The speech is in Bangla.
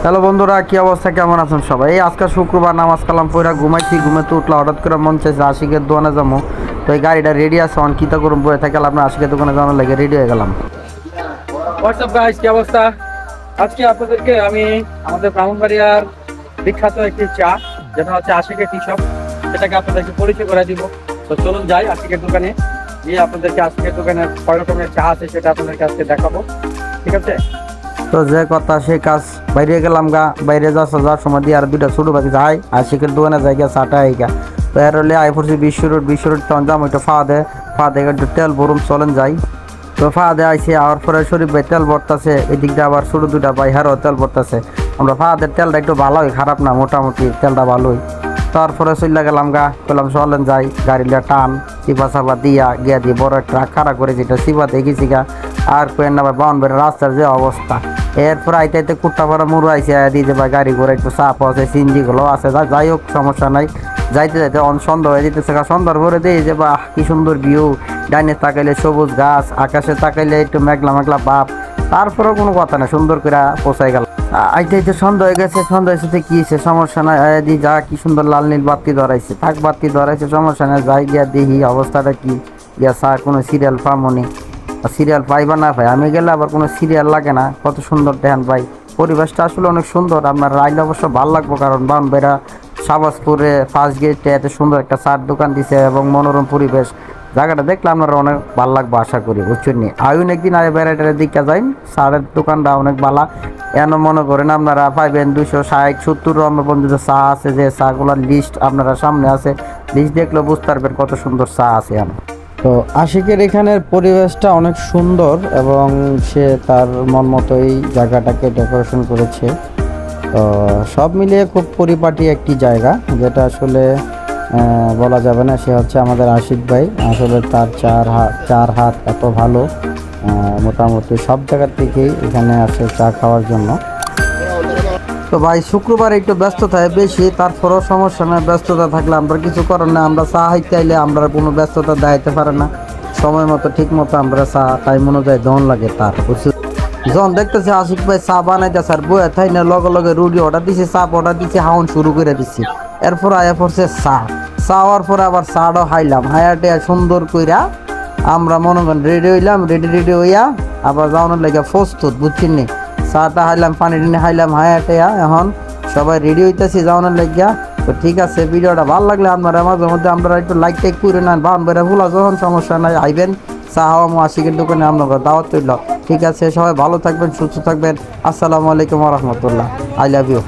হ্যালো বন্ধুরা, কি অবস্থা, কেমন আছেন সবাই? এই আজকে শুক্রবার, নামাজ কালাম পড়া ঘুমাইছি, ঘুমেতে উঠলা, হঠাৎ করে মন চাইছে আশিকের দোকানে যাবো। তো এই গাড়িটা রেডি আছে, অন কিতা করুন বয়ে থাকে, আপনার আশিকের দোকানে যাওয়ার লাগে রেডি হয়ে গেলাম। হোয়াটসঅ্যাপ গাইস, কি অবস্থা? আজকে আপনাদেরকে আমি আমাদের ব্রাহ্মণবাড়িয়ার বিখ্যাত একটি চা, যেটা হচ্ছে আশিকের টি শপ, সেটাকে আপনাদেরকে পরিচয় করে দিব। তো চলুন যাই আশিকের দোকানে, গিয়ে আপনাদেরকে আশিকের দোকানে কয় রকমের চা আছে সেটা আপনাদেরকে আজকে দেখাবো, ঠিক আছে? তো যে কথা সেই কাজ, বাইরে গেলাম গা। বাইরে যাওয়ার সময় দিয়ে আর দুইটা ছোটো বাকি যাই আশিকের দোকানে যাই গা, চাটা আইগা। তো এর হলে আই পড়ছি বিশ্ব রোড তখন যাবো একটু ফা দে একটু তেল ভরুম, চলেন যাই। তো ফা দে আইসি, আর পরে শরীফ ভাই তেল ভরতেছে, এদিক দিয়ে আবার ছোটো দুইটা ভাই হারও তেল ভরতেছে। আমরা ফাদের তেলটা একটু ভালোই, খারাপ না, মোটামুটি তেলটা ভালোই। তারপরে চলে গেলাম গা, বললাম চলেন যাই, গাড়িটা টান চিপা চাপা দিয়া গিয়া দিয়ে বড় একটা খাড়া করে যেটা চিপাতে গেছি গা। আর কোয়েন না ভাই বাউনবাড়ির রাস্তার যে অবস্থা, এরপর আইতে আইতে কুট্টাপাড়া মুড়ো আইসে দিয়ে যে ভাই গাড়ি করে একটু চাপ আছে, সিনজিগুলো আছে, যাই হোক সমস্যা নাই। যাইতে যাইতে সন্ধ্যা হয়ে যেতেছে, সন্ধ্যার পরে দিয়ে যে বাহ কি সুন্দর ভিউ, ডাইনে তাকাইলে সবুজ গাছ, আকাশে তাকাইলে একটু মেঘলা মেঘলা বাপ। তারপরেও কোনো কথা না, সুন্দর করে পৌঁছাই গেল। আইতে আইতে সন্ধ্যা হয়ে গেছে, সন্ধ্যা হয়েছে কি হয়েছে, সমস্যা নাই, দি যা কি সুন্দর লাল নীল বাতি ধরাইছে, থাক বাতি ধরাইছে, সমস্যা নাই, যাই গিয়া দেখি অবস্থাটা কি। গিয়া স্যার কোনো সিরিয়াল পামনি, সিরিয়াল পাইবা না ভাই, আমি গেলে আবার কোনো সিরিয়াল লাগে না, কত সুন্দর দেখেন ভাই। পরিবেশটা আসলে অনেক সুন্দর, আপনার রাইলে অবশ্য ভালো লাগবো, কারণ বাউনবাড়িয়া শাহবাজপুরে ফার্স্ট গেটে এত সুন্দর একটা চার দোকান দিছে এবং মনোরম পরিবেশ। জায়গাটা দেখলে আপনারা অনেক ভালো লাগবে আশা করি, বুঝছেন নি? আয়ুন একদিন আগে বেড়াইটার দিকে যাই, চারের দোকানটা অনেক ভালো। এন মনে করেন আপনারা পাইবেন 260-70 রকমের পর্যন্ত চা আছে, যে চাগুলোর লিস্ট আপনারা সামনে আছে, লিস্ট দেখলে বুঝতে পারবেন কত সুন্দর চা আছে আমার। তো আশিকের এখানের পরিবেশটা অনেক সুন্দর এবং সে তার মন মতোই জায়গাটাকে ডেকোরেশন করেছে। তো সব মিলিয়ে খুব পরিপাটি একটি জায়গা, যেটা আসলে বলা যাবে না। সে হচ্ছে আমাদের আশিক ভাই, আসলে তার চার হাত এত ভালো, মোটামুটি সব জায়গার থেকেই এখানে আসে চা খাওয়ার জন্য। তো ভাই শুক্রবার একটু ব্যস্ততায় বেশি, তারপরেও সমস্যা নয়, ব্যস্ততা থাকলে আমরা কিছু করার না, আমরা চা হাইতে আইলে আমরা কোনো ব্যস্ততা দেখাইতে পারে না, সময় মতো ঠিক মতো আমরা চা টাইম অনুযায়ী দন লাগে তার। যখন দেখতেছি আশিক ভাই চা বানাইতেছে আর বয়ে থাই না, লগে লগে রুটি অর্ডার দিছি, চা অর্ডার দিছি, হাউন শুরু করে দিচ্ছি। এরপর আয়া পড়ছে চা হওয়ার পরে আবার চাটাও হাইলাম, হায়াটে সুন্দর কইরা আমরা মনে করেন রেডি হইলাম, রেডি হইয়া আবার যাওয়ানোর লাগে প্রস্তুত, বুঝছেন নি? চাটা হাইলাম, পানি টানি হাইলাম, হায়াটে এখন সবাই রেডি হইতেছি যাওয়ানোর লাগিয়া। তো ঠিক আছে, ভিডিওটা ভালো লাগলে আপনারা মাঝে মধ্যে আপনারা একটু লাইক টাইক করে নেন, বাউনবাড়িয়া ভুলা যখন সমস্যা নাই, আইবেন চা হাওয়া আশিকের দোকানে আপনার দাওয়াত রইল। ঠিক আছে, সবাই ভালো থাকবেন, সুস্থ থাকবেন। আসসালামু আলাইকুম ওয়া রাহমাতুল্লাহ। I love you.